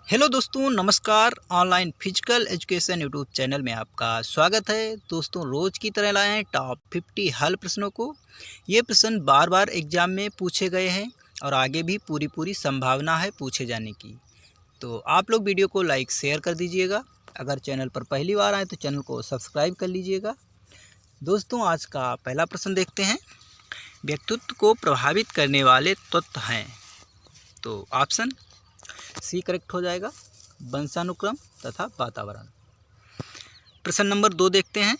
Hello दोस्तों, नमस्कार। Online physical education YouTube channel में आपका स्वागत है। दोस्तों, रोज़ की तरह लाए हैं टॉप 50 हल प्रश्नों को। ये प्रश्न बार बार एग्जाम में पूछे गए हैं और आगे भी पूरी संभावना है पूछे जाने की। तो आप लोग वीडियो को लाइक शेयर कर दीजिएगा। अगर चैनल पर पहली बार आए तो चैनल को सब्सक्राइब कर लीजिएगा। दोस्तों, आज का पहला प्रश्न देखते हैं। व्यक्तित्व को प्रभावित करने वाले तत्व हैं। तो ऑप्शन सी करेक्ट हो जाएगा, वंशानुक्रम तथा वातावरण। प्रश्न नंबर 2 देखते हैं।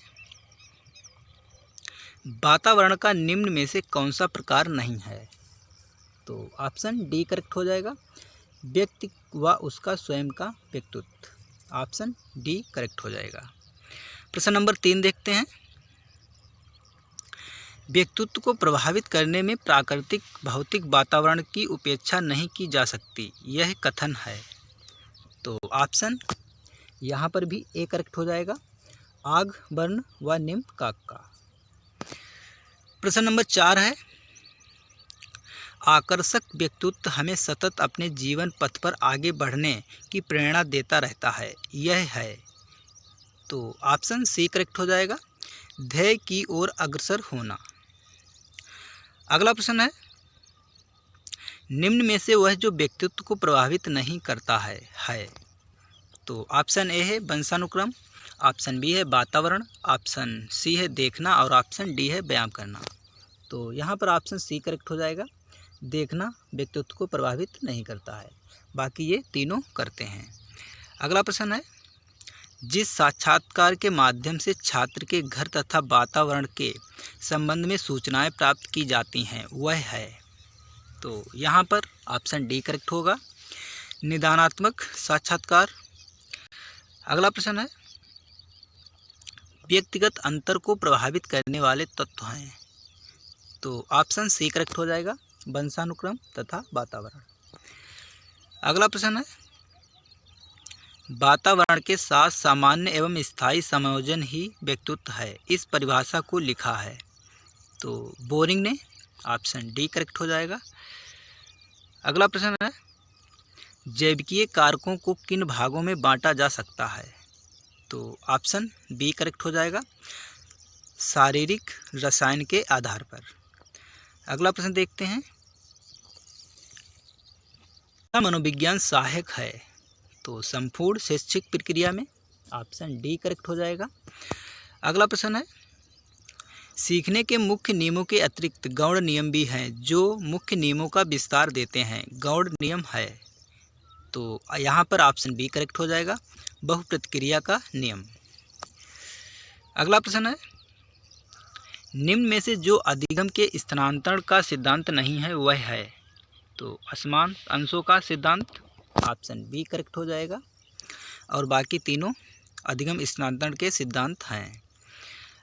वातावरण का निम्न में से कौन सा प्रकार नहीं है? तो ऑप्शन डी करेक्ट हो जाएगा, व्यक्ति व उसका स्वयं का व्यक्तित्व। ऑप्शन डी करेक्ट हो जाएगा। प्रश्न नंबर 3 देखते हैं। व्यक्तित्व को प्रभावित करने में प्राकृतिक भौतिक वातावरण की उपेक्षा नहीं की जा सकती, यह कथन है। तो ऑप्शन यहाँ पर भी ए करेक्ट हो जाएगा, आग, वर्ण व निम्न काक का। प्रश्न नंबर 4 है। आकर्षक व्यक्तित्व हमें सतत अपने जीवन पथ पर आगे बढ़ने की प्रेरणा देता रहता है, यह है। तो ऑप्शन सी करेक्ट हो जाएगा, ध्येय की ओर अग्रसर होना। अगला प्रश्न है। निम्न में से वह जो व्यक्तित्व को प्रभावित नहीं करता है। तो ऑप्शन ए है वंशानुक्रम, ऑप्शन बी है वातावरण, ऑप्शन सी है देखना और ऑप्शन डी है व्यायाम करना। तो यहाँ पर ऑप्शन सी करेक्ट हो जाएगा, देखना व्यक्तित्व को प्रभावित नहीं करता है, बाकी ये तीनों करते हैं। अगला प्रश्न है। जिस साक्षात्कार के माध्यम से छात्र के घर तथा वातावरण के संबंध में सूचनाएं प्राप्त की जाती हैं वह है। तो यहाँ पर ऑप्शन डी करेक्ट होगा, निदानात्मक साक्षात्कार। अगला प्रश्न है। व्यक्तिगत अंतर को प्रभावित करने वाले तत्व हैं। तो ऑप्शन सी करेक्ट हो जाएगा, वंशानुक्रम तथा वातावरण। अगला प्रश्न है। वातावरण के साथ सामान्य एवं स्थायी संयोजन ही व्यक्तित्व है, इस परिभाषा को लिखा है। तो बोरिंग ने। ऑप्शन डी करेक्ट हो जाएगा। अगला प्रश्न है। जैविकीय कारकों को किन भागों में बांटा जा सकता है? तो ऑप्शन बी करेक्ट हो जाएगा, शारीरिक रसायन के आधार पर। अगला प्रश्न देखते हैं। मनोविज्ञान सहायक है? तो संपूर्ण शैक्षिक प्रक्रिया में। ऑप्शन डी करेक्ट हो जाएगा। अगला प्रश्न है। सीखने के मुख्य नियमों के अतिरिक्त गौण नियम भी हैं जो मुख्य नियमों का विस्तार देते हैं, गौण नियम है। तो यहाँ पर ऑप्शन बी करेक्ट हो जाएगा, बहुप्रतिक्रिया का नियम। अगला प्रश्न है। निम्न में से जो अधिगम के स्थानांतरण का सिद्धांत नहीं है वह है? तो असमान अंशों का सिद्धांत। ऑप्शन बी करेक्ट हो जाएगा और बाकी तीनों अधिगम स्थानांतरण के सिद्धांत हैं।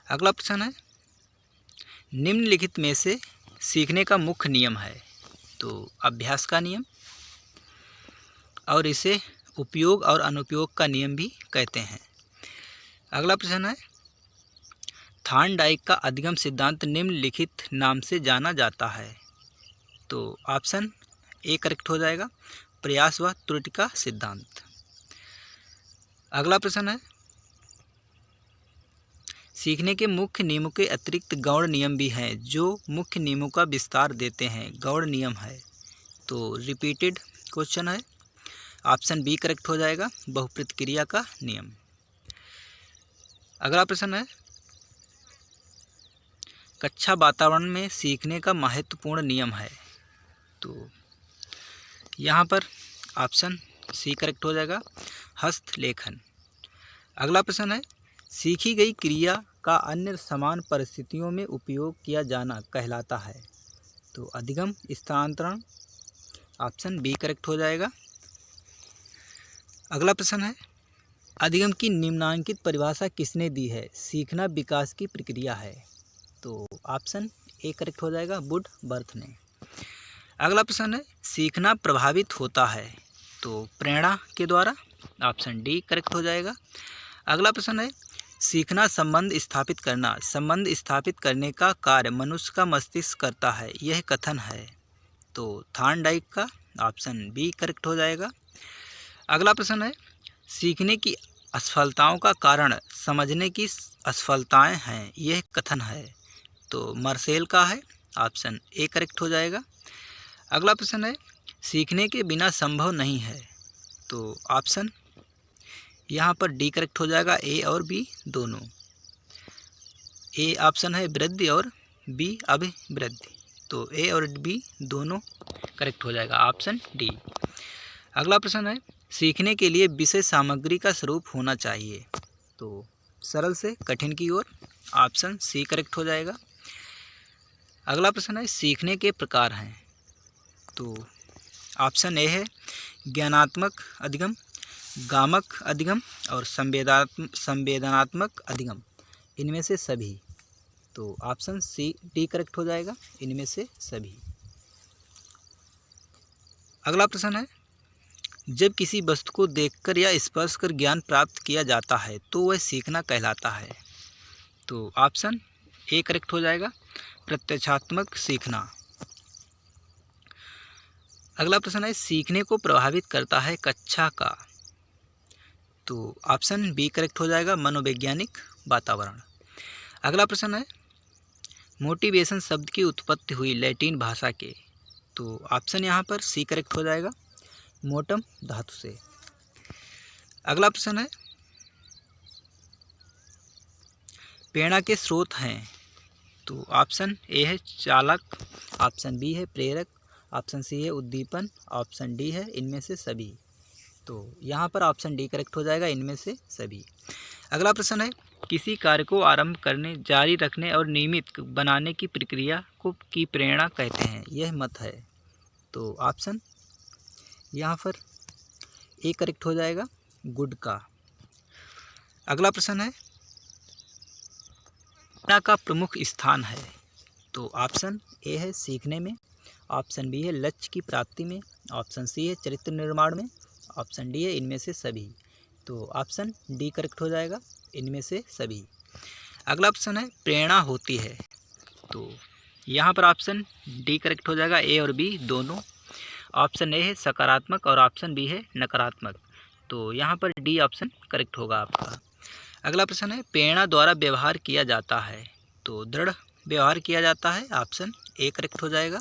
अगला प्रश्न है। निम्नलिखित में से सीखने का मुख्य नियम है? तो अभ्यास का नियम, और इसे उपयोग और अनुपयोग का नियम भी कहते हैं। अगला प्रश्न है। थॉर्नडाइक का अधिगम सिद्धांत निम्नलिखित नाम से जाना जाता है? तो ऑप्शन ए करेक्ट हो जाएगा, प्रयास व त्रुटि का सिद्धांत। अगला प्रश्न है। सीखने के मुख्य नियमों के अतिरिक्त गौण नियम भी हैं जो मुख्य नियमों का विस्तार देते हैं, गौण नियम है। तो रिपीटेड क्वेश्चन है। ऑप्शन बी करेक्ट हो जाएगा, बहुप्रतिक्रिया का नियम। अगला प्रश्न है। कक्षा वातावरण में सीखने का महत्वपूर्ण नियम है? तो यहाँ पर ऑप्शन सी करेक्ट हो जाएगा, हस्तलेखन। अगला प्रश्न है। सीखी गई क्रिया का अन्य समान परिस्थितियों में उपयोग किया जाना कहलाता है? तो अधिगम स्थानांतरण। ऑप्शन बी करेक्ट हो जाएगा। अगला प्रश्न है। अधिगम की निम्नांकित परिभाषा किसने दी है? सीखना विकास की प्रक्रिया है। तो ऑप्शन ए करेक्ट हो जाएगा, वुड बर्थ ने। अगला प्रश्न है। सीखना प्रभावित होता है? तो प्रेरणा के द्वारा। ऑप्शन डी करेक्ट हो जाएगा। अगला प्रश्न है। सीखना संबंध स्थापित करना, संबंध स्थापित करने का कार्य मनुष्य का मस्तिष्क करता है, यह कथन है? तो थॉर्नडाइक का। ऑप्शन बी करेक्ट हो जाएगा। अगला प्रश्न है, सीखने की असफलताओं का कारण समझने की असफलताएं हैं, यह कथन है। तो मार्शल का है, ऑप्शन ए करेक्ट हो जाएगा। अगला प्रश्न है, सीखने के बिना संभव नहीं है। तो ऑप्शन यहाँ पर डी करेक्ट हो जाएगा, ए और बी दोनों। ए ऑप्शन है वृद्धि और बी अभिवृद्धि, तो ए और बी दोनों करेक्ट हो जाएगा, ऑप्शन डी। अगला प्रश्न है, सीखने के लिए विषय सामग्री का स्वरूप होना चाहिए। तो सरल से कठिन की ओर, ऑप्शन सी करेक्ट हो जाएगा। अगला प्रश्न है, सीखने के प्रकार हैं। तो ऑप्शन ए है ज्ञानात्मक अधिगम, गामक अधिगम और संवेदनात्मक अधिगम, इनमें से सभी। तो ऑप्शन सी डी करेक्ट हो जाएगा, इनमें से सभी। अगला प्रश्न है, जब किसी वस्तु को देखकर या स्पर्श कर ज्ञान प्राप्त किया जाता है तो वह सीखना कहलाता है। तो ऑप्शन ए करेक्ट हो जाएगा, प्रत्यक्षात्मक सीखना। अगला प्रश्न है, सीखने को प्रभावित करता है कक्षा का। तो ऑप्शन बी करेक्ट हो जाएगा, मनोवैज्ञानिक वातावरण। अगला प्रश्न है, मोटिवेशन शब्द की उत्पत्ति हुई लैटिन भाषा के। तो ऑप्शन यहाँ पर सी करेक्ट हो जाएगा, मोटम धातु से। अगला प्रश्न है, प्रेरणा के स्रोत हैं। तो ऑप्शन ए है चालक, ऑप्शन बी है प्रेरक, ऑप्शन सी है उद्दीपन, ऑप्शन डी है इनमें से सभी। तो यहाँ पर ऑप्शन डी करेक्ट हो जाएगा, इनमें से सभी। अगला प्रश्न है, किसी कार्य को आरंभ करने, जारी रखने और नियमित बनाने की प्रक्रिया को की प्रेरणा कहते हैं, यह मत है। तो ऑप्शन यहाँ पर ए करेक्ट हो जाएगा, गुड का। अगला प्रश्न है, प्रेरणा का प्रमुख स्थान है। तो ऑप्शन ए है सीखने में, ऑप्शन बी है लक्ष्य की प्राप्ति में, ऑप्शन सी है चरित्र निर्माण में, ऑप्शन डी है इनमें से सभी। तो ऑप्शन डी करेक्ट हो जाएगा, इनमें से सभी। अगला प्रश्न है, प्रेरणा होती है। तो यहाँ पर ऑप्शन डी करेक्ट हो जाएगा, ए और बी दोनों। ऑप्शन ए है सकारात्मक और ऑप्शन बी है नकारात्मक, तो यहाँ पर डी ऑप्शन करेक्ट होगा आपका। अगला प्रश्न है, प्रेरणा द्वारा व्यवहार किया जाता है। तो दृढ़ व्यवहार किया जाता है, ऑप्शन ए करेक्ट हो जाएगा।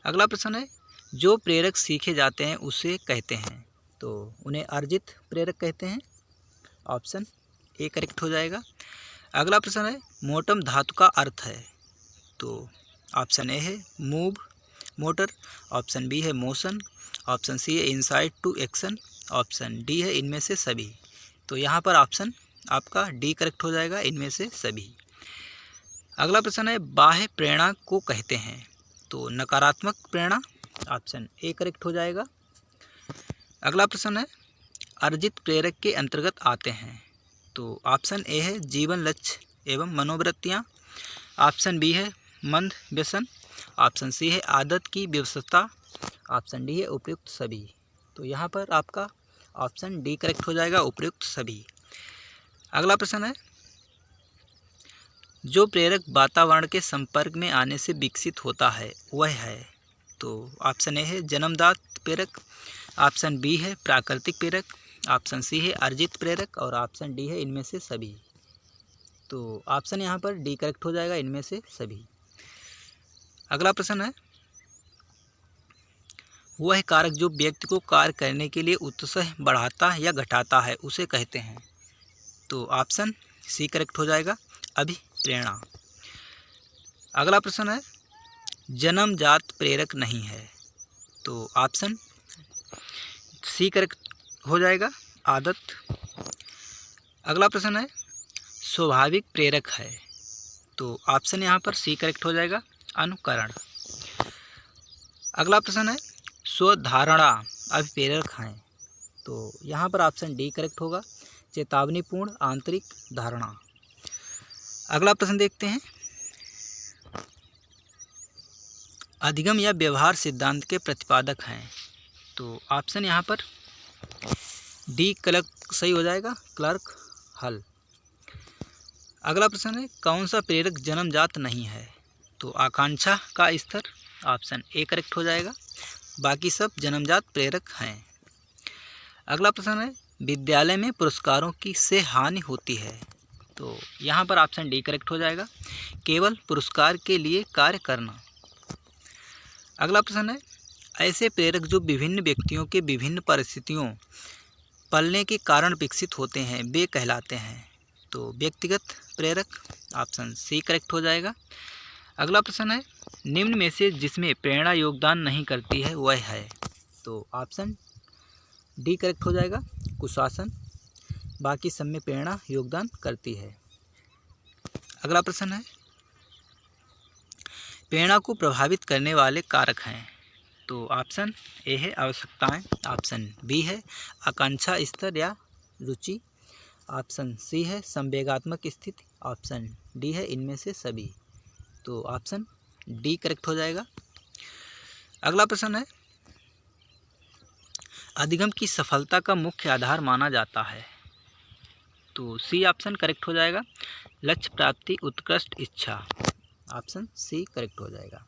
अगला प्रश्न है, जो प्रेरक सीखे जाते हैं उसे कहते हैं। तो उन्हें अर्जित प्रेरक कहते हैं, ऑप्शन ए करेक्ट हो जाएगा। अगला प्रश्न है, मोटम धातु का अर्थ है। तो ऑप्शन ए है मूव, मोटर, ऑप्शन बी है मोशन, ऑप्शन सी है insight to action, option D है इनमें से सभी। तो यहाँ पर ऑप्शन आपका डी करेक्ट हो जाएगा, इनमें से सभी। अगला प्रश्न है, बाह्य प्रेरणा को कहते हैं। तो नकारात्मक प्रेरणा, ऑप्शन ए करेक्ट हो जाएगा। अगला प्रश्न है, अर्जित प्रेरक के अंतर्गत आते हैं। तो ऑप्शन ए है जीवन लक्ष्य एवं मनोवृत्तियाँ, ऑप्शन बी है मंद व्यसन, ऑप्शन सी है आदत की व्यवस्था, ऑप्शन डी है उपयुक्त सभी। तो यहाँ पर आपका ऑप्शन डी करेक्ट हो जाएगा, उपयुक्त सभी। अगला प्रश्न है, जो प्रेरक वातावरण के संपर्क में आने से विकसित होता है वह है। तो ऑप्शन ए है जन्मजात प्रेरक, ऑप्शन बी है प्राकृतिक प्रेरक, ऑप्शन सी है अर्जित प्रेरक और ऑप्शन डी है इनमें से सभी। तो ऑप्शन यहाँ पर डी करेक्ट हो जाएगा, इनमें से सभी। अगला प्रश्न है, वह कारक जो व्यक्ति को कार्य करने के लिए उत्साह बढ़ाता या घटाता है उसे कहते हैं। तो ऑप्शन सी करेक्ट हो जाएगा, अभिप्रेरणा। अगला प्रश्न है, जन्मजात प्रेरक नहीं है। तो ऑप्शन सी करेक्ट हो जाएगा, आदत। अगला प्रश्न है, स्वाभाविक प्रेरक है। तो ऑप्शन यहाँ पर सी करेक्ट हो जाएगा, अनुकरण। अगला प्रश्न है, स्वधारणा अभिप्रेरक हैं। तो यहाँ पर ऑप्शन डी करेक्ट होगा, चेतावनीपूर्ण आंतरिक धारणा। अगला प्रश्न देखते हैं, अधिगम या व्यवहार सिद्धांत के प्रतिपादक हैं। तो ऑप्शन यहाँ पर डी क्लर्क सही हो जाएगा, क्लर्क हल। अगला प्रश्न है, कौन सा प्रेरक जन्मजात नहीं है। तो आकांक्षा का स्तर, ऑप्शन ए करेक्ट हो जाएगा, बाकी सब जन्मजात प्रेरक हैं। अगला प्रश्न है, विद्यालय में पुरस्कारों की से हानि होती है। तो यहाँ पर ऑप्शन डी करेक्ट हो जाएगा, केवल पुरस्कार के लिए कार्य करना। अगला प्रश्न है, ऐसे प्रेरक जो विभिन्न व्यक्तियों के विभिन्न परिस्थितियों पलने के कारण विकसित होते हैं वे कहलाते हैं। तो व्यक्तिगत प्रेरक, ऑप्शन सी करेक्ट हो जाएगा। अगला प्रश्न है, निम्न में से जिसमें प्रेरणा योगदान नहीं करती है वह है। तो ऑप्शन डी करेक्ट हो जाएगा, कुशासन। बाकी सब में प्रेरणा योगदान करती है। अगला प्रश्न है, प्रेरणा को प्रभावित करने वाले कारक हैं। तो ऑप्शन ए है आवश्यकताएं, ऑप्शन बी है आकांक्षा स्तर या रुचि, ऑप्शन सी है संवेगात्मक स्थिति, ऑप्शन डी है इनमें से सभी। तो ऑप्शन डी करेक्ट हो जाएगा। अगला प्रश्न है, अधिगम की सफलता का मुख्य आधार माना जाता है। तो सी ऑप्शन करेक्ट हो जाएगा, लक्ष्य प्राप्ति उत्कृष्ट इच्छा, ऑप्शन सी करेक्ट हो जाएगा।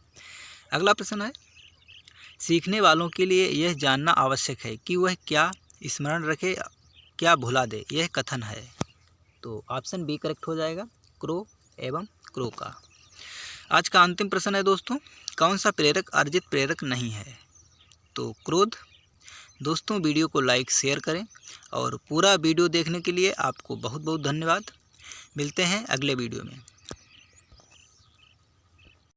अगला प्रश्न है, सीखने वालों के लिए यह जानना आवश्यक है कि वह क्या स्मरण रखे क्या भुला दे, यह कथन है। तो ऑप्शन बी करेक्ट हो जाएगा, क्रो एवं क्रो का। आज का अंतिम प्रश्न है दोस्तों, कौन सा प्रेरक अर्जित प्रेरक नहीं है। तो क्रोध। दोस्तों वीडियो को लाइक शेयर करें और पूरा वीडियो देखने के लिए आपको बहुत बहुत धन्यवाद। मिलते हैं अगले वीडियो में।